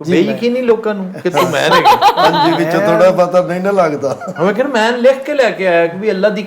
ਬੇਇੱਜ਼ਤੀ ਨਹੀਂ ਲੋਕਾਂ ਨੂੰ ਕਿ ਤੂੰ ਮੈਨ ਹੈ। ਹਾਂਜੀ ਵਿੱਚ ਥੋੜਾ ਪਤਾ ਨਹੀਂ ਨਾ ਲੱਗਦਾ। ਹਮੇ ਕਿ ਮੈਨ ਲਿਖ ਕੇ ਲੈ ਕੇ ਆਇਆ ਕਿ ਵੀ ਅੱਲਾ ਦੀ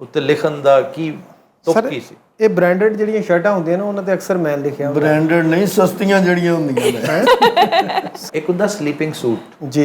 ਉੱਤੇ ਲਿਖਣ ਦਾ ਕੀ ਤੁਕ ਕੀ ਸੀ। ਇਹ ਬ੍ਰਾਂਡਡ ਜਿਹੜੀਆਂ ਸ਼ਰਟਾਂ ਹੁੰਦੀਆਂ ਨੇ ਉਹਨਾਂ ਤੇ ਅਕਸਰ ਮੈਨ ਲਿਖਿਆ ਹੁੰਦਾ। ਬ੍ਰਾਂਡਡ ਨਹੀਂ, ਸਸਤੀਆਂ ਜਿਹੜੀਆਂ ਹੁੰਦੀਆਂ ਨੇ। ਇੱਕ ਹੁੰਦਾ ਸਲੀਪਿੰਗ ਸੂਟ ਜੀ,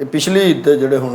ਇਹ ਪਿਛਲੀ ਈਦ ਤੇ ਜਿਹੜੇ ਹੁਣ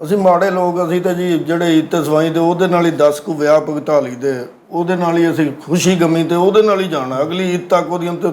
ਅਸੀਂ ਮਾੜੇ ਲੋਕ, ਅਸੀਂ ਤਾਂ ਜੀ ਜਿਹੜੇ ਈਦ ਤੇ ਸਵਾਈ ਤੇ ਉਹਦੇ ਨਾਲ ਹੀ 10 ਕੁ ਵਿਆਹ ਭੁਗਤਾ ਲਈਦੇ, ਉਹਦੇ ਨਾਲ ਹੀ ਅਸੀਂ ਖੁਸ਼ੀ ਗਮੀ ਤੇ ਉਹਦੇ ਨਾਲ ਹੀ ਜਾਣਾ। ਅਗਲੀ ਈਦ ਤੱਕ ਉਹਦੀਆਂ ਤੇ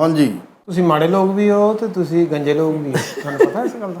ਹਾਂਜੀ ਤੁਸੀਂ ਮਾੜੇ ਲੋਕ ਵੀ ਹੋ ਤੇ ਤੁਸੀਂ ਗੰਜੇ ਲੋਕ ਵੀ ਹੋ, ਤੁਹਾਨੂੰ ਪਤਾ ਇਸ ਗੱਲ ਦਾ।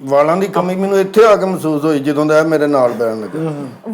ਵਾਲਾਂ ਦੀ ਕਮੀ ਮੈਨੂੰ ਇੱਥੇ ਆ ਕੇ ਮਹਿਸੂਸ ਹੋਈ ਜਦੋਂ ਦਾ ਇਹ ਮੇਰੇ ਨਾਲ ਬੈਠਣ ਲੱਗਾ।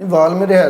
ਇਹ ਵਾਲ ਮੇਰੇ ਹੈ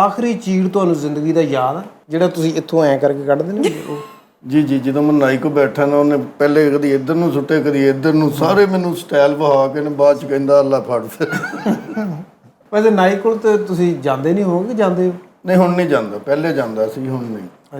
ਆਖਰੀ ਚੀਰ ਤੁਹਾਨੂੰ ਜ਼ਿੰਦਗੀ ਦਾ ਯਾਦ ਆ ਜਿਹੜਾ ਤੁਸੀਂ ਇੱਥੋਂ ਐਂ ਕਰਕੇ ਕੱਢਦੇ ਨੇ? ਜੀ ਜੀ, ਜਦੋਂ ਮੈਂ ਨਾਈ ਕੋ ਬੈਠਾ ਨਾ, ਉਹਨੇ ਪਹਿਲੇ ਕਦੀ ਇੱਧਰ ਨੂੰ ਸੁੱਟੇ ਕਦੀ ਇੱਧਰ ਨੂੰ, ਸਾਰੇ ਮੈਨੂੰ ਸਟਾਈਲ ਵਹਾ ਕੇ ਨੇ ਬਾਅਦ ਚ ਕਹਿੰਦਾ ਅੱਲਾ ਫੜ ਫਿਰ। ਵੈਸੇ ਨਾਈ ਕੋਲ ਤੇ ਤੁਸੀਂ ਜਾਂਦੇ ਨਹੀਂ ਹੋਗੇ? ਜਾਂਦੇ ਹੋ? ਨਹੀਂ ਹੁਣ ਨਹੀਂ ਜਾਂਦਾ, ਪਹਿਲੇ ਜਾਂਦਾ ਸੀ, ਹੁਣ ਨਹੀਂ।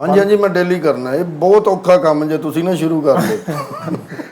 ਹਾਂਜੀ ਹਾਂਜੀ, ਮੈਂ ਡੇਲੀ ਕਰਨਾ। ਇਹ ਬਹੁਤ ਔਖਾ ਕੰਮ ਜੇ ਤੁਸੀਂ ਨਾ ਸ਼ੁਰੂ ਕਰ ਲਓ।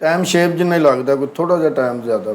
ਟਾਈਮ ਸ਼ੇਪ ਜਿੰਨਾ ਹੀ ਲੱਗਦਾ, ਕੋਈ ਥੋੜਾ ਜਿਹਾ ਟਾਈਮ ਜ਼ਿਆਦਾ।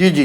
ਜੀ ਜੀ,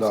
ਲਾ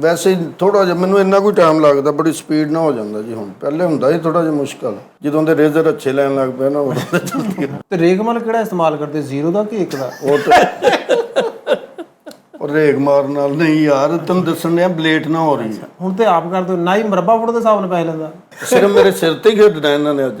ਵੈਸੇ ਥੋੜਾ ਜਿਹਾ ਮੈਨੂੰ ਇੰਨਾ ਕੋਈ ਟਾਈਮ ਲੱਗਦਾ, ਬੜੀ ਸਪੀਡ ਨਾਲ ਹੋ ਜਾਂਦਾ ਜੀ। ਹੁਣ ਪਹਿਲੇ ਹੁੰਦਾ ਸੀ ਥੋੜਾ ਜਿਹਾ ਮੁਸ਼ਕਲ, ਜਦੋਂ ਦੇ ਰੇਜ਼ਰ ਅੱਛੇ ਲੈਣ ਲੱਗ ਪਏ ਨਾ ਉਦੋਂ ਤਾਂ ਜਲਦੀ। ਤੇ ਰੇਗਮਲ ਕਿਹੜਾ ਇਸਤੇਮਾਲ ਕਰਦੇ, ਜ਼ੀਰੋ ਦਾ ਕਿ 1 ਦਾ? ਉਹ ਤਾਂ ਉਹ ਰੇਗ ਮਾਰਨ ਨਾਲ ਨਹੀਂ ਯਾਰ, ਤੈਨੂੰ ਦੱਸਣ ਡਿਆ ਬਲੇਟ ਨਾ ਹੋ ਰਹੀ। ਹੁਣ ਤੇ ਆਪ ਕਰਦੇ ਹੋ ਨਾ ਹੀ, ਮਰਬਾ ਫੁੱਟ ਦੇ ਹਿਸਾਬ ਨਾਲ ਪੈਸੇ ਲੈਂਦਾ। ਸਿਰਫ ਮੇਰੇ ਸਿਰ ਤੇ ਹੀ ਖੇਡਣਾ ਇਹਨਾਂ ਨੇ ਅੱਜ।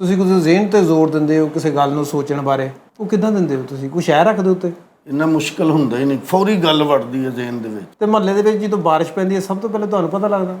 ਤੁਸੀਂ ਕਿਸੇ ਜ਼ਿਹਨ ਤੇ ਜ਼ੋਰ ਦਿੰਦੇ ਹੋ ਕਿਸੇ ਗੱਲ ਨੂੰ ਸੋਚਣ ਬਾਰੇ, ਉਹ ਕਿੱਦਾਂ ਦਿੰਦੇ ਹੋ ਤੁਸੀਂ? ਕੁਛ ਸ਼ਹਿ ਰੱਖਦੇ ਉੱਤੇ? ਇੰਨਾ ਮੁਸ਼ਕਲ ਹੁੰਦਾ ਹੀ ਨਹੀਂ, ਫੌਰੀ ਗੱਲ ਵੜਦੀ ਹੈ ਜ਼ੇਨ ਦੇ ਵਿੱਚ। ਤੇ ਮਹੱਲੇ ਦੇ ਵਿੱਚ ਜਦੋਂ ਬਾਰਿਸ਼ ਪੈਂਦੀ ਹੈ ਸਭ ਤੋਂ ਪਹਿਲਾਂ ਤੁਹਾਨੂੰ ਪਤਾ ਲੱਗਦਾ?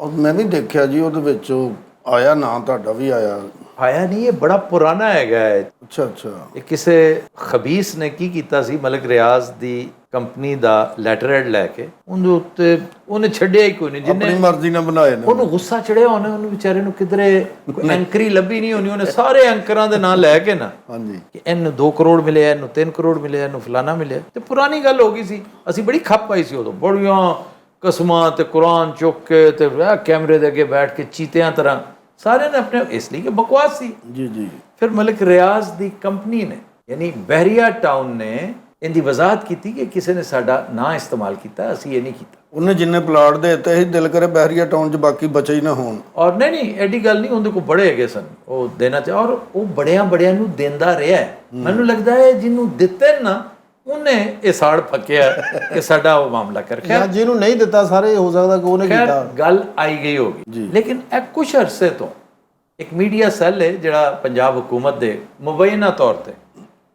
ਔਰ ਮੈਂ ਵੀ ਦੇਖਿਆ ਜੀ, ਉਹਦੇ ਵਿੱਚ ਉਹ ਆਇਆ ਨਾਂ ਤੁਹਾਡਾ ਵੀ ਆਇਆ। ਆਇਆ ਨਹੀਂ, ਇਹ ਬੜਾ ਪੁਰਾਣਾ ਹੈਗਾ ਹੈ। ਅੱਛਾ ਅੱਛਾ। ਇਹ ਕਿਸੇ ਖਬੀਸ ਨੇ ਕੀ ਕੀਤਾ ਸੀ, ਮਲਕ ਰਿਆਜ਼ ਦੀ ਕੰਪਨੀ ਦਾ ਲੈਟਰਹੈਡ ਲੈ ਕੇ ਉਹਦੇ ਉੱਤੇ ਉਹਨੇ ਛੱਡਿਆ ਹੀ ਕੋਈ ਨਹੀਂ, ਜਿੰਨੇ ਆਪਣੀ ਮਰਜ਼ੀ ਨਾਲ ਬਣਾਏ ਨੇ। ਉਹਨੂੰ ਗੁੱਸਾ ਚੜਿਆ ਉਹਨੇ, ਉਹਨੂੰ ਵਿਚਾਰੇ ਨੂੰ ਕਿਧਰੇ ਐਂਕਰੀ ਲੱਭੀ ਨਹੀਂ ਹੋਣੀ, ਉਹਨੇ ਸਾਰੇ ਐਂਕਰਾਂ ਦੇ ਨਾਂ ਲੈ ਕੇ ਨਾ ਹਾਂਜੀ ਕਿ ਇਹਨੂੰ 2 ਕਰੋੜ ਮਿਲੇ, ਇਹਨੂੰ 3 ਕਰੋੜ ਮਿਲੇ, ਇਹਨੂੰ ਫਲਾਣਾ ਮਿਲਿਆ। ਤੇ ਪੁਰਾਣੀ ਗੱਲ ਹੋ ਗਈ ਸੀ, ਅਸੀਂ ਬੜੀ ਖੱਪ ਆਈ ਸੀ ਉਦੋਂ, ਬੜੀਆਂ ਕਸਮਾਂ ਤੇ ਕੁਰਾਨ ਚੁੱਕ ਕੇ ਤੇ ਕੈਮਰੇ ਦੇ ਅੱਗੇ ਬੈਠ ਕੇ ਚੀਤਿਆਂ ਤਰ੍ਹਾਂ ਸਾਰਿਆਂ ਨੇ ਆਪਣੇ, ਇਸ ਲਈ ਕਿ ਬਕਵਾਸ ਸੀ। ਜੀ ਜੀ। ਫਿਰ ਮਲਕ ਰਿਆਜ਼ ਦੀ ਕੰਪਨੀ ਨੇ ਯਾਨੀ ਬਹਿਰੀਆ ਟਾਊਨ ਨੇ ਇਹਦੀ ਵਜ਼ਾਹਤ ਕੀਤੀ ਕਿ ਕਿਸੇ ਨੇ ਸਾਡਾ ਨਾਂ ਇਸਤੇਮਾਲ ਕੀਤਾ, ਅਸੀਂ ਇਹ ਨਹੀਂ ਕੀਤਾ। ਉਹਨੇ ਜਿੰਨੇ ਪਲਾਟ ਦੇ ਦਿੱਤੇ ਸੀ, ਦਿਲ ਕਰੇ ਬਹਿਰੀਆ ਟਾਊਨ 'ਚ ਬਾਕੀ ਬਚੇ ਹੀ ਨਾ ਹੋਣ। ਔਰ ਨਹੀਂ ਐਡੀ ਗੱਲ ਨਹੀਂ, ਉਹਦੇ ਕੋਲ ਬੜੇ ਹੈਗੇ ਸਨ, ਉਹ ਦੇਣਾ ਚਾਹ, ਔਰ ਉਹ ਬੜਿਆਂ ਨੂੰ ਦਿੰਦਾ ਰਿਹਾ ਹੈ। ਮੈਨੂੰ ਲੱਗਦਾ ਹੈ ਜਿਹਨੂੰ ਦਿੱਤੇ ਨਾ ਉਹਨੇ ਇਹ ਸਾੜ ਫੱਕਿਆ ਕਿ ਸਾਡਾ ਉਹ ਮਾਮਲਾ ਕਰਕੇ ਜਾਂ ਜਿਹਨੂੰ ਨਹੀਂ ਦਿੱਤਾ ਸਾਰੇ ਹੋ ਸਕਦਾ ਕਿ ਉਹਨੇ ਕੀਤਾ। ਗੱਲ ਆਈ ਗਈ ਹੋਗੀ। ਲੇਕਿਨ ਇਹ ਕੁਛ ਅਰਸੇ ਤੋਂ ਇੱਕ ਮੀਡੀਆ ਸੈੱਲ ਹੈ ਜਿਹੜਾ ਪੰਜਾਬ ਹੁਕੂਮਤ ਦੇ ਮੁਬੈਨਾ ਤੌਰ ਤੇ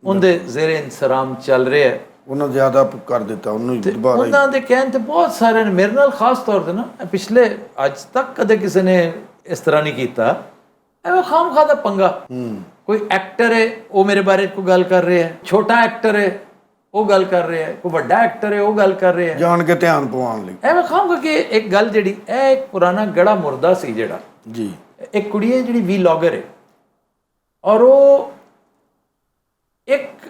ਉਹਦੇ ਜ਼ੇਰੇ ਇੰਤਜ਼ਾਮ ਚੱਲ ਰਿਹਾ ਹੈ। ਉਹਨਾਂ ਜ਼ਿਆਦਾ ਕਰ ਦਿੱਤਾ ਉਹਨੂੰ ਹੀ ਦੁਬਾਰਾ ਹੀ। ਉਹਨਾਂ ਦੇ ਕਹਿਣ ਤੇ ਬਹੁਤ ਸਾਰੇ ਨੇ, ਮੇਰੇ ਨਾਲ ਖਾਸ ਤੌਰ ਤੇ ਨਾ ਪਿਛਲੇ ਅੱਜ ਤੱਕ ਕਦੇ ਕਿਸੇ ਨੇ ਇਸ ਤਰ੍ਹਾਂ ਨਹੀਂ ਕੀਤਾ। ਐਵੇਂ ਖਾਮਖਾ ਦਾ ਪੰਗਾ, ਕੋਈ ਐਕਟਰ ਹੈ ਉਹ ਮੇਰੇ ਬਾਰੇ ਕੋਈ ਗੱਲ ਕਰ ਰਿਹਾ ਹੈ, ਛੋਟਾ ਐਕਟਰ ਹੈ ਉਹ ਗੱਲ ਕਰ ਰਿਹਾ ਹੈ, ਕੋਈ ਵੱਡਾ ਐਕਟਰ ਹੈ ਉਹ ਗੱਲ ਕਰ ਰਿਹਾ ਹੈ, ਜਾਣ ਕੇ ਧਿਆਨ ਪਵਾਉਣ ਲਈ। ਐਵੇਂ ਖਾਮਖਾ ਕਿ ਇੱਕ ਗੱਲ ਜਿਹੜੀ ਇਹ ਇੱਕ ਪੁਰਾਣਾ ਗੜਾ ਮੁਰਦਾ ਸੀ ਜਿਹੜਾ, ਜੀ। ਇੱਕ ਕੁੜੀ ਹੈ ਜਿਹੜੀ ਵੀਲੌਗਰ ਹੈ ਔਰ ਉਹ 1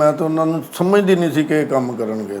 ਮੈਂ ਤਾਂ ਉਹਨਾਂ ਨੂੰ ਸਮਝਦੀ ਨਹੀਂ ਸੀ ਕਿ ਇਹ ਕੰਮ ਕਰਨਗੇ,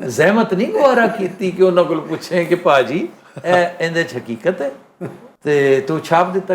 ਜ਼ਹਿਮਤ ਨਹੀਂ ਗੁਆਰਾ ਕੀਤੀ ਕਿ ਉਹਨਾਂ ਕੋਲ ਪੁੱਛੇ ਕਿ ਭਾਜੀ ਇਹ ਇਹਦੇ 'ਚ ਹਕੀਕਤ ਹੈ ਤੇ ਤੂੰ ਛਾਪ ਦਿੱਤਾ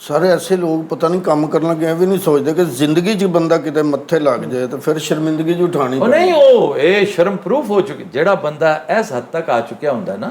ਸਾਰੇ ਐਸੇ ਲੋਕ ਪਤਾ ਨਹੀਂ ਕੰਮ ਕਰਨ ਲੱਗੇ ਵੀ ਨਹੀਂ ਸੋਚਦੇ ਕਿ ਜ਼ਿੰਦਗੀ 'ਚ ਬੰਦਾ ਕਿਤੇ ਮੱਥੇ ਲੱਗ ਜਾਏ ਤਾਂ ਫਿਰ ਸ਼ਰਮਿੰਦਗੀ 'ਚ ਉਠਾਣੀ ਉਹ ਨਹੀਂ, ਉਹ ਇਹ ਸ਼ਰਮ ਪ੍ਰੂਫ ਹੋ ਚੁੱਕੀ। ਜਿਹੜਾ ਬੰਦਾ ਇਸ ਹੱਦ ਤੱਕ ਆ ਚੁੱਕਿਆ ਹੁੰਦਾ ਨਾ,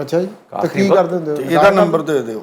ਅੱਛਾ ਜੀ, ਤੇ ਕਾਫੀ ਕੀ ਕਰ ਦਿੰਦੇ ਹੋ? ਇਹਦਾ ਨੰਬਰ ਦੇ ਦਿਓ।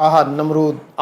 ਆਹ ਨਮਰੂਦ,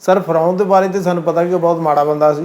ਸਰ ਫਰਾਉਨ ਦੇ ਬਾਰੇ ਤੇ ਸਾਨੂੰ ਪਤਾ ਕਿ ਉਹ ਬਹੁਤ ਮਾੜਾ ਬੰਦਾ ਸੀ।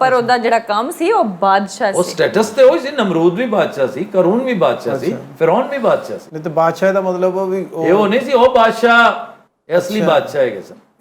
ਪਰ ਉਹਦਾ ਜਿਹੜਾ ਕੰਮ ਸੀ ਉਹ ਬਾਦਸ਼ਾਹ ਉਹ ਸੀ। ਸਟੇਟਸ ਤੇ ਹੋਈ ਸੀ। ਨਮਰੂਦ ਵੀ ਬਾਦਸ਼ਾਹ ਸੀ, ਕਰੂਨ ਵੀ ਬਾਦਸ਼ਾਹ ਸੀ, ਫਿਰੌਨ ਵੀ ਬਾਦਸ਼ਾਹ ਸੀ। ਨਹੀਂ ਤੇ ਬਾਦਸ਼ਾਹ ਦਾ ਮਤਲਬ ਉਹ ਵੀ ਇਹ ਉਹ ਨਹੀਂ ਸੀ ਉਹ ਬਾਦਸ਼ਾਹ, ਇਹ ਅਸਲੀ ਬਾਦਸ਼ਾਹ ਹੈਗੇ ਸਨ।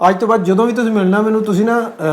ਅੱਜ ਤੋਂ ਬਾਅਦ ਜਦੋਂ ਵੀ ਤੁਸੀਂ ਮਿਲਣਾ ਮੈਨੂੰ, ਤੁਸੀਂ ਨਾ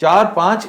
4-5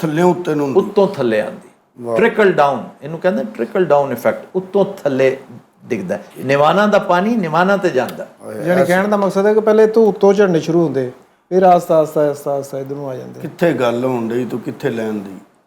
ਥੱਲੇ ਉੱਤੇ ਨੂੰ ਹੁੰਦੀ? ਉੱਤੋਂ ਥੱਲੇ ਆਂਦੀ, ਟ੍ਰਿਕਲ ਡਾਊਨ, ਇਹਨੂੰ ਕਹਿੰਦੇ ਟ੍ਰਿਕਲ ਡਾਊਨ ਇਫੈਕਟ, ਉੱਤੋਂ ਥੱਲੇ ਡਿੱਗਦਾ ਹੈ। ਨਿਵਾਣਾ ਦਾ ਪਾਣੀ ਨਿਵਾਣਾ ਤੇ ਜਾਂਦਾ। ਯਾਨੀ ਕਹਿਣ ਦਾ ਮਕਸਦ ਹੈ ਕਿ ਪਹਿਲੇ ਤੋਂ ਉੱਤੋਂ ਝੜਨੇ ਸ਼ੁਰੂ ਹੁੰਦੇ, ਫਿਰ ਆਸਤਾ ਆਸਤਾ ਇਧਰ ਨੂੰ ਆ ਜਾਂਦੇ। ਕਿੱਥੇ ਗੱਲ ਹੋਣ ਡਈ ਤੂੰ ਕਿੱਥੇ ਲੈਣ ਦੀ?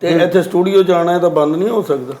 ਤੇ ਇੱਥੇ ਸਟੂਡੀਓ ਜਾਣਾ ਹੈ ਤਾਂ ਬੰਦ ਨਹੀਂ ਹੋ ਸਕਦਾ?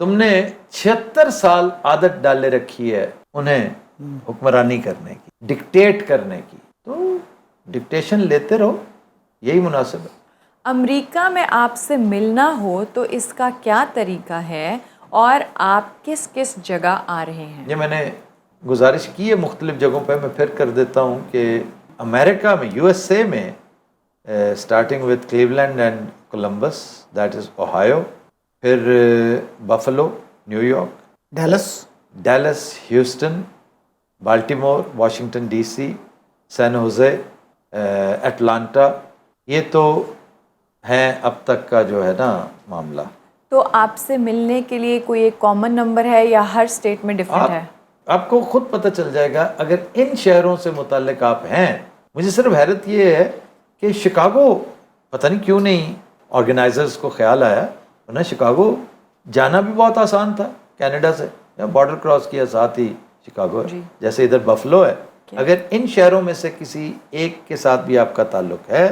تم نے 76 سال عادت ڈالے رکھی ہے انہیں حکمرانی کرنے کی, ڈکٹیٹ کرنے کی, تو ڈکٹیشن لیتے رہو, یہی مناسب ہے. امریکہ میں آپ سے ملنا ہو تو اس کا کیا طریقہ ہے اور آپ کس کس جگہ آ رہے ہیں؟ یہ میں نے گزارش کی ہے مختلف جگہوں پہ, میں پھر کر دیتا ہوں کہ امریکہ میں USA میں starting with Cleveland and Columbus that is Ohio, پھر Buffalo New York, Dallas Houston, Baltimore, Washington DC, San Jose, Atlanta, یہ تو ہیں اب تک کا جو ہے نا معاملہ. تو آپ سے ملنے کے لیے کوئی ایک کامن نمبر ہے یا ہر اسٹیٹ میں ڈفرینٹ ہے؟ آپ کو خود پتہ چل جائے گا اگر ان شہروں سے متعلق آپ ہیں. مجھے صرف حیرت یہ ہے کہ شکاگو پتہ نہیں کیوں نہیں آرگنائزرز کو خیال آیا, ورنہ شکاگو جانا بھی بہت آسان تھا کینیڈا سے, بارڈر کراس کیا ساتھ ہی شکاگو ہے, جیسے ادھر بفلو ہے. اگر ان شہروں میں سے کسی ایک کے ساتھ بھی آپ کا تعلق ہے,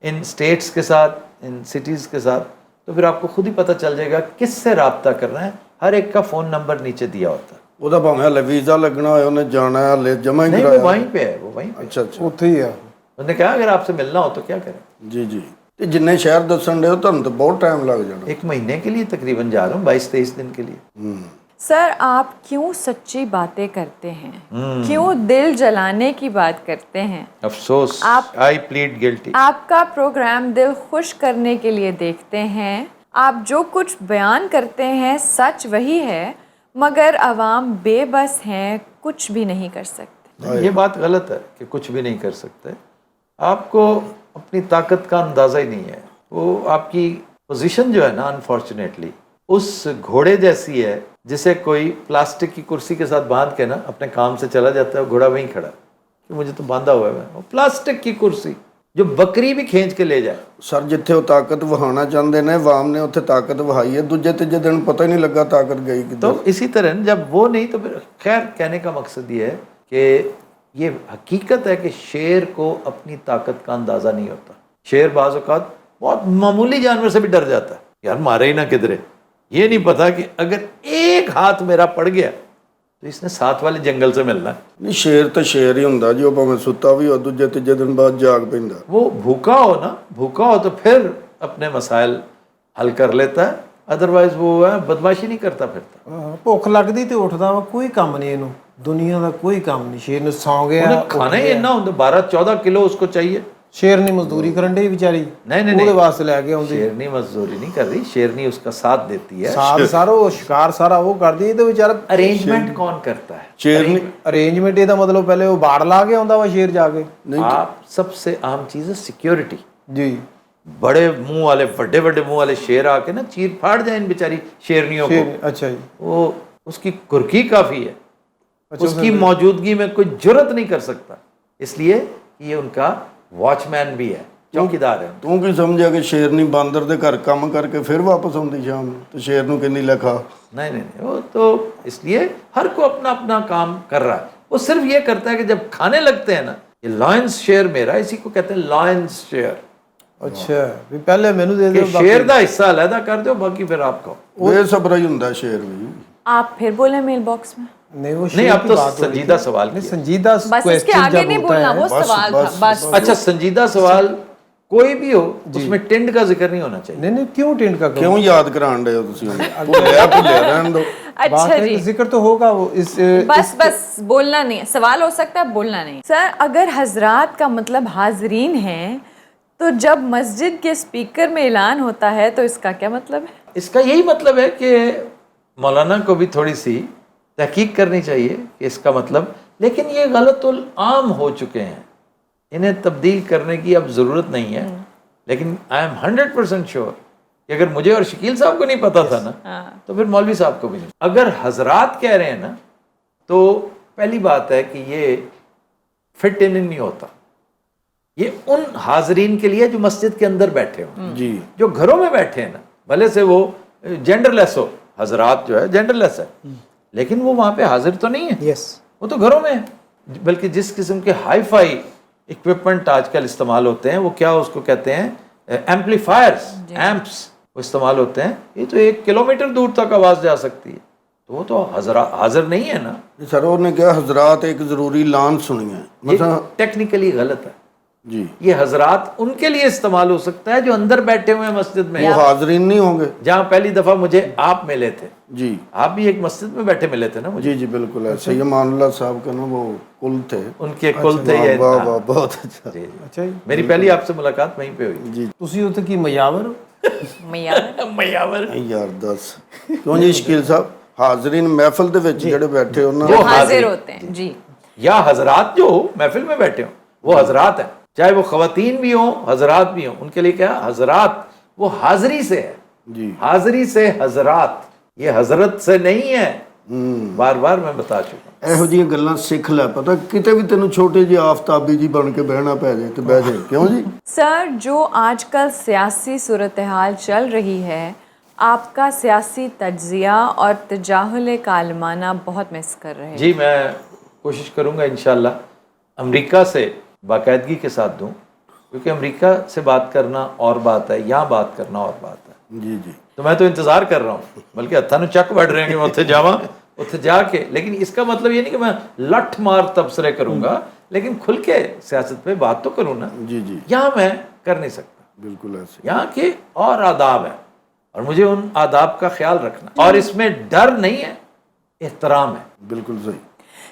ان اسٹیٹس کے ساتھ, ان سٹیز کے ساتھ, تو پھر آپ کو خود ہی پتہ چل جائے گا کس سے رابطہ کرنا ہے. ہر ایک کا فون نمبر نیچے دیا ہوتا ہے. ਉਹਦਾ ਭਾਵੇਂ ਹਲੇ ਵੀਜ਼ਾ ਲੱਗਣਾ ਹੋਏ, ਉਹਨੇ ਜਾਣਾ ہے ਹਲੇ ਜਮਾ ਹੀ نہیں, ਕਰਾਇਆ. وہ وہیں پہ ہے, وہ وہیں پہ. ਅੱਛਾ ਅੱਛਾ, ਉੱਥੇ ਹੀ ਆ. انہوں نے کہا اگر آپ سے ملنا ہو تو کیا کریں. ਜੀ ਜੀ. ਤੇ ਜਿੰਨੇ ਸ਼ਹਿਰ ਦੱਸਣ ਦੇ ਤੁਹਾਨੂੰ ਤਾਂ ਬਹੁਤ ਟਾਈم ਲੱਗ ਜਾਣਾ. 1 مہینے کے لیے تقریباً جا رہا ہوں, 22-23 دن کے لیے. سر آپ کیوں سچی باتیں کرتے ہیں, کیوں دل جلانے کی بات کرتے ہیں؟ افسوس, آئی پلیڈ گلٹی. آپ کا پروگرام دل خوش کرنے کے لیے دیکھتے ہیں, آپ جو کچھ بیان کرتے ہیں سچ وہی ہے, مگر عوام بے بس ہیں, کچھ بھی نہیں کر سکتے. یہ بات غلط ہے کہ کچھ بھی نہیں کر سکتے. آپ کو اپنی طاقت کا اندازہ ہی نہیں ہے. وہ آپ کی پوزیشن جو ہے نا انفارچونیٹلی اس گھوڑے جیسی ہے جسے کوئی پلاسٹک کی کرسی کے ساتھ باندھ کے نا اپنے کام سے چلا جاتا ہے, وہ گھوڑا وہیں کھڑا ہے کہ مجھے تو باندھا ہوا ہے. وہ پلاسٹک کی کرسی جو بکری بھی کھینچ کے لے جائے. ਸਰ ਜਿੱਥੇ ਉਹ ਤਾਕਤ ਵਹਾਉਣਾ ਚਾਹੁੰਦੇ ਨੇ ਆਵਾਮ ਨੇ ਉੱਥੇ ਤਾਕਤ ਵਹਾਈ ਹੈ, ਦੂਜੇ ਤੀਜੇ ਦਿਨ ਪਤਾ ਹੀ ਨਹੀਂ ਲੱਗਾ ਤਾਕਤ ਗਈ تو ਕਿੱਧਰ. اسی طرح جب وہ نہیں تو پھر خیر کہنے کا مقصد یہ ہے کہ یہ حقیقت ہے کہ شیر کو اپنی طاقت کا اندازہ نہیں ہوتا. شیر بعض اوقات بہت معمولی جانور سے بھی ڈر جاتا ہے, یار مارے ہی نہ کدھرے. یہ نہیں پتا کہ اگر ایک ہاتھ میرا پڑ گیا تو اس نے ساتھ والے جنگل سے ملنا ہے. ਨਹੀਂ ਸ਼ੇਰ ਤਾਂ ਸ਼ੇਰ ਹੀ ਹੁੰਦਾ ਜੀ, ਉਹ ਭਾਵੇਂ ਸੁੱਤਾ ਵੀ ਹੋ ਦੂਜੇ ਤੀਜੇ ਦਿਨ ਬਾਅਦ ਜਾਗ ਪੈਂਦਾ. وہ بھوکا ہو نا, بھوکا ہو تو پھر اپنے مسائل حل کر لیتا ہے, ادروائز وہ ہے بدماشی نہیں کرتا پھرتا. ਭੁੱਖ ਲੱਗਦੀ ਤੇ ਉੱਠਦਾ ਵਾ, ਕੋਈ ਕੰਮ ਨਹੀਂ ਇਹਨੂੰ, ਦੁਨੀਆ ਦਾ ਕੋਈ ਕੰਮ ਨਹੀਂ. ਸ਼ੇਰ ਨੂੰ ਸੌਂ ਗਿਆ, انہیں کھانا ہی اتنا ہوتا, 12-14 کلو اس کو چاہیے. ਸ਼ੇਰਨੀ ਮਜ਼ਦੂਰੀ ਕਰਨ ਡਈ ਵਿਚਾਰੀ, نہیں ਉਹਦੇ ਵਾਸਤੇ ਲੈ ਕੇ ਆਉਂਦੀ. شیرنی مزدوری نہیں کر رہی, شیرنی اس کا ساتھ دیتی ہے. ਸਾਥ ਸਾਰਾ ਉਹ ਸ਼ਿਕਾਰ ਸਾਰਾ ਉਹ ਕਰਦੀ ਤੇ ਵਿਚਾਰਾ ارینجمنٹ کون کرتا ہے؟ ਸ਼ੇਰ ਨਹੀਂ ਅਰੇਂਜਮੈਂਟ ਇਹਦਾ ਮਤਲਬ ਪਹਿਲੇ ਉਹ ਬਾੜ ਲਾ ਕੇ ਆਉਂਦਾ ਵਾ ਸ਼ੇਰ ਜਾ کے. آپ سب سے اہم چیز ہے سیکیورٹی. ਜੀ بڑے منہ والے, بڑے بڑے منہ والے شیر آ کے نا چیر پھاڑ جائیں ان بیچاری شیرنیوں کو. ਅੱਛਾ ਜੀ. وہ اس کی کرکی کافی ہے, اس کی موجودگی میں کوئی جرت نہیں کر سکتا, اس لیے یہ ان کا واچ مین بھی ہے, چوکیدار ہے. ਤੂੰ ਕੀ ਸਮਝਿਆ ਕਿ ਸ਼ੇਰਨੀ ਬਾਂਦਰ ਦੇ ਘਰ ਕੰਮ ਕਰਕੇ ਫਿਰ ਵਾਪਸ ਆਉਂਦੀ شام ਨੂੰ ਤੇ ਸ਼ੇਰ ਨੂੰ ਕਹਿੰਦੀ ਲੈ ਖਾ. نہیں نہیں نہیں, وہ تو اس لیے ہر کو اپنا اپنا کام کر رہا ہے. وہ صرف یہ کرتا ہے کہ جب کھانے لگتے ہیں نا, یہ لائنز شیئر میرا, اسی کو کہتے ہیں لائنز شیئر. ਅੱਛਾ ਵੀ ਪਹਿਲੇ ਮੈਨੂੰ ਦੇ کہ ਦਿਓ, شیر دا حصہ علیحدہ کر دو, باقی پھر آپ کو. ਬੇਸਬਰਾ ਹੀ ਹੁੰਦਾ ਸ਼ੇਰ ਵੀ. آپ پھر بولیں میل باکس میں. نہیں وہ نہیں, شیر اب کی تو بات ہو رہی سنجیدہ تھی. سوال نہیں کیا. سنجیدہ بس اس کے کویسچن آگے جب نہیں ہوتا بولنا, ہے وہ سوال تھا بس. اچھا سنجیدہ سوال کوئی بھی ہو اس میں ٹنڈ کا ذکر نہیں ہونا چاہیے. نہیں نہیں کیوں ٹینٹ کا ਕਿਉਂ ਯਾਦ ਕਰਾਣ ਡਏ ਹੋ ਤੁਸੀਂ ਉਹਨੂੰ? ਭੁੱਲਿਆ ਰਹਿਣ ਦਿਓ. اچھا بات ہے جی, کہ ذکر تو ہوگا وہ اس بس بس بولنا نہیں ہے, سوال ہو سکتا ہے, بولنا نہیں. سر اگر حضرات کا مطلب حاضرین ہیں تو جب مسجد کے اسپیکر میں اعلان ہوتا ہے تو اس کا کیا مطلب ہے؟ اس کا یہی مطلب ہے کہ مولانا کو بھی تھوڑی سی تحقیق کرنی چاہیے کہ اس کا مطلب, لیکن یہ غلط العام ہو چکے ہیں, انہیں تبدیل کرنے کی اب ضرورت نہیں ہے. لیکن آئی ایم 100% شیور کہ اگر مجھے اور شکیل صاحب کو نہیں پتا تھا نا تو پھر مولوی صاحب کو بھی نہیں. اگر حضرات کہہ رہے ہیں نا تو پہلی بات ہے کہ یہ فٹ ان نہیں ہوتا. یہ ان حاضرین کے لیے جو مسجد کے اندر بیٹھے ہوں, ਜੀ جو گھروں میں بیٹھے ہیں نا, بھلے سے وہ جینڈر لیس ہو, حضرات جو ہے جینڈر لیس ہے, لیکن وہ وہاں پہ حاضر تو نہیں ہے, یس وہ تو گھروں میں ہے. بلکہ جس قسم کے ہائی فائی اکوپمنٹ آج کل استعمال ہوتے ہیں, وہ کیا اس کو کہتے ہیں, ایمپلیفائرز, ایمپس, وہ وہ استعمال ہوتے ہیں. یہ تو 1 کلومیٹر دور تک آواز جا سکتی ہے, تو وہ تو حاضر نہیں ہے نا. سر انہوں نے کہا حضرات ایک ضروری لان سنی ہے, یہ ٹیکنیکلی غلط ہے. جی یہ حضرات ان کے لیے استعمال ہو سکتا ہے جو اندر بیٹھے ہوئے ہیں مسجد میں, وہ حاضرین نہیں ہوں گے. جہاں پہلی دفعہ مجھے آپ ملے تھے, جی آپ بھی ایک مسجد میں بیٹھے ملے تھے نا مجھے. جی جی بالکل ہے. سید امان اللہ صاحب کا نا وہ کل تھے, ان کے کل تھے. یہ واہ واہ بہت اچھا. جی. ਅੱਛਾ ਜੀ میری پہلی آپ سے ملاقات وہیں پہ ہوئی. جی ਤੁਸੀਂ ਉੱਥੇ ਕੀ ਮਯਾਵਰ ਹੋ میاور ਯਾਰ ਦੱਸ ਕਿਉਂ ਜੀ ਸ਼ਕੀਲ ਸਾਹਿਬ, ਹਾਜ਼ਰੀਨ ਮਹਿਫਲ ਦੇ ਵਿੱਚ ਜਿਹੜੇ ਬੈਠੇ ਉਹਨਾਂ وہ حاضر حاضر ہوتے ہیں جی. یا حضرات جو محفل میں بیٹھے ہوں وہ حضرات ہیں, چاہے وہ خواتین بھی ہوں حضرات بھی ہوں, ان کے لیے کیا حضرات, وہ حاضری سے ہے. جی حاضری سے حضرات, یہ حضرت سے نہیں ہے. بار بار میں بتا چکا ہوں. ਇਹੋ ਜਿਹੀਆਂ ਗੱਲਾਂ ਸਿੱਖ ਲੈ, ਪਤਾ ਕਿਤੇ ਵੀ ਤੈਨੂੰ ਛੋਟੇ ਜਿਹੇ ਆਫਤਾਬੀ ਜੀ ਬਣ ਕੇ ਬਹਿਣਾ ਪੈ ਜਾਏ ਤੇ ਬਹਿ ਜਾਏ. ਕਿਉਂ ਜੀ? سر جو آج کل سیاسی صورتحال چل رہی ہے, آپ کا سیاسی تجزیہ اور تجاہل کالمانہ بہت مس کر رہے ہیں. جی میں کوشش کروں گا انشاءاللہ امریکہ سے باقاعدگی کے ساتھ دوں, کیونکہ امریکہ سے بات کرنا اور بات ہے, یہاں بات کرنا اور بات ہے. ਜੀ ਜੀ تو میں تو انتظار کر رہا ہوں, بلکہ ہتھاں نوں چک بڑھ رہے ہیں کہ میں اتنے جاواں, اتنے جا کے. لیکن اس کا مطلب یہ نہیں کہ میں لٹھ مار تبصرے کروں گا, لیکن کھل کے سیاست پہ بات تو کروں نا. جی جی یہاں میں کر نہیں سکتا. بالکل ایسے. یہاں کے اور آداب ہیں, اور مجھے ان آداب کا خیال رکھنا, اور اس میں ڈر نہیں ہے, احترام ہے. بالکل صحیح.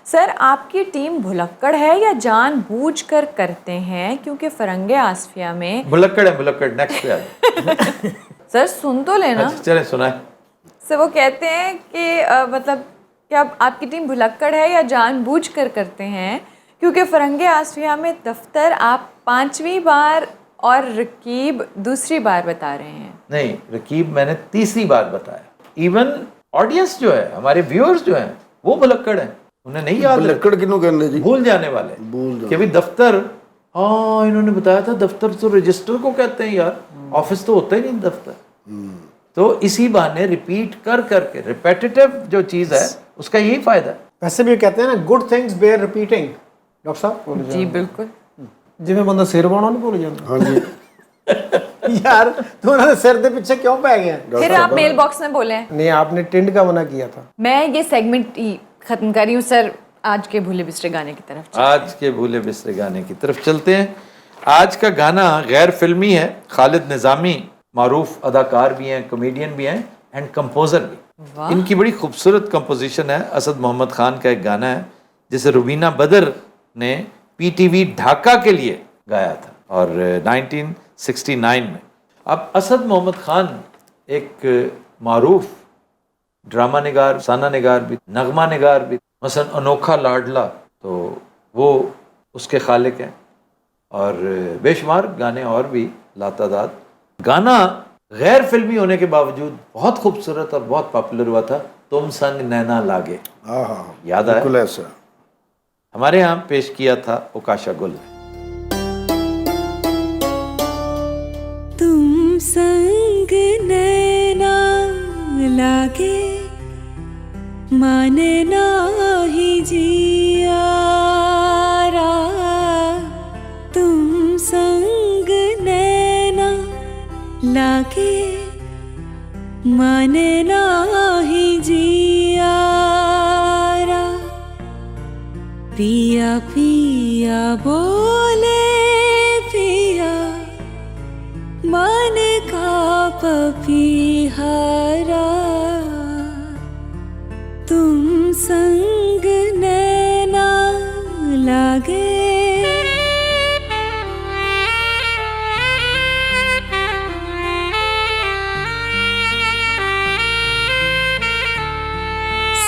سر آپ کی ٹیم بھلکڑ ہے یا جان بوجھ کر کرتے ہیں؟ کیونکہ فرنگ آصفیہ میں بھلکڑ ہے, بھلکڑ. نیکسٹ پہ آ جائیں. سر سن تو لینا. اچھا چلیں سنائیں. سر وہ کہتے ہیں کہ مطلب کیا آپ کی ٹیم بھلکڑ ہے یا جان بوجھ کر کرتے ہیں؟ کیونکہ فرنگ آصفیہ میں دفتر آپ 5ویں بار اور رکیب دوسری بار بتا رہے ہیں. نہیں, رکیب میں نے 3ری بار بتایا. ایون آڈینس جو ہے, ہمارے ویورز جو ہیں, وہ بھلکڑ ہیں, انہیں نہیں یاد رکھا, ਲੱਕੜ ਕਿਹਨੂੰ ਕਹਿੰਦੇ ਜੀ? بھول جانے والے کہ بھی دفتر, ہاں انہوں نے بتایا تھا دفتر تو رجسٹر کو کہتے ہیں یار, آفس تو ہوتا ہی نہیں دفتر. تو اسی بہانے ریپیٹ کر کے, ریپیٹیٹیو جو چیز ہے اس کا یہی فائدہ ہے. ویسے بھی کہتے ہیں نا good things bear repeating. Doctor صاحب جی بالکل. ਜਿਵੇਂ ਬੰਦਾ ਸਿਰ ਵਾਉਣਾ ਨਹੀਂ ਭੁੱਲ ਜਾਂਦਾ. ਹਾਂਜੀ یار تو انہوں نے سر دے پیچھے کیوں پہ گئے ہیں؟ پھر آپ میل باکس میں بولیں. نہیں آپ نے ٹنڈ کا منع کیا تھا. میں یہ سیگمنٹ ختم کر رہی ہوں سر, آج کے بھولے بسرے گانے کی طرف. آج کے بھولے بسرے گانے کی طرف چلتے ہیں. آج کا گانا غیر فلمی ہے. خالد نظامی معروف اداکار بھی ہیں, کمیڈین بھی ہیں, اینڈ کمپوزر بھی. ان کی بڑی خوبصورت کمپوزیشن ہے. اسد محمد خان کا ایک گانا ہے جسے روبینہ بدر نے پی ٹی وی ڈھاکہ کے لیے گایا تھا, اور 1969 میں. اب اسد محمد خان ایک معروف ڈرامہ نگار, افسانہ نگار بھی, نغمہ نگار بھی. مثلا انوکھا لاڈلا تو وہ اس کے خالق ہیں, اور بے شمار گانے اور بھی لاتعداد. گانا غیر فلمی ہونے کے باوجود بہت خوبصورت اور بہت پاپولر ہوا تھا, تم سنگ نینا لاگے. ہاں ہاں یاد آیا؟ بالکل ایسا. ہمارے یہاں پیش کیا تھا اوکاشا گل نے. تم سنگ نینا لاگے مانے نہیں جیارا, تم سنگ نینا لاگے مانے نہیں جیارا, پیا پیا بولے پیا من کا پپیہارا, تم سنگ نینا لاگے.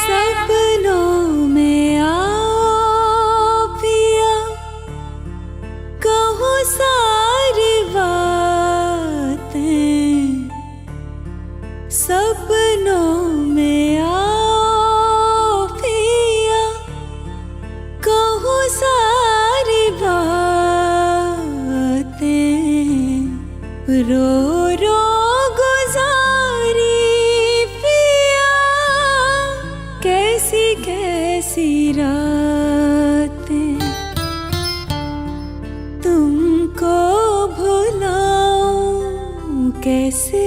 سپنوں میں آؤ پیا کہو ساری باتیں, سپنوں میں آؤ پیا کہو ساری باتیں, رو رو گزاری پیا کیسی کیسی راتیں, تم کو بھلاؤں کیسے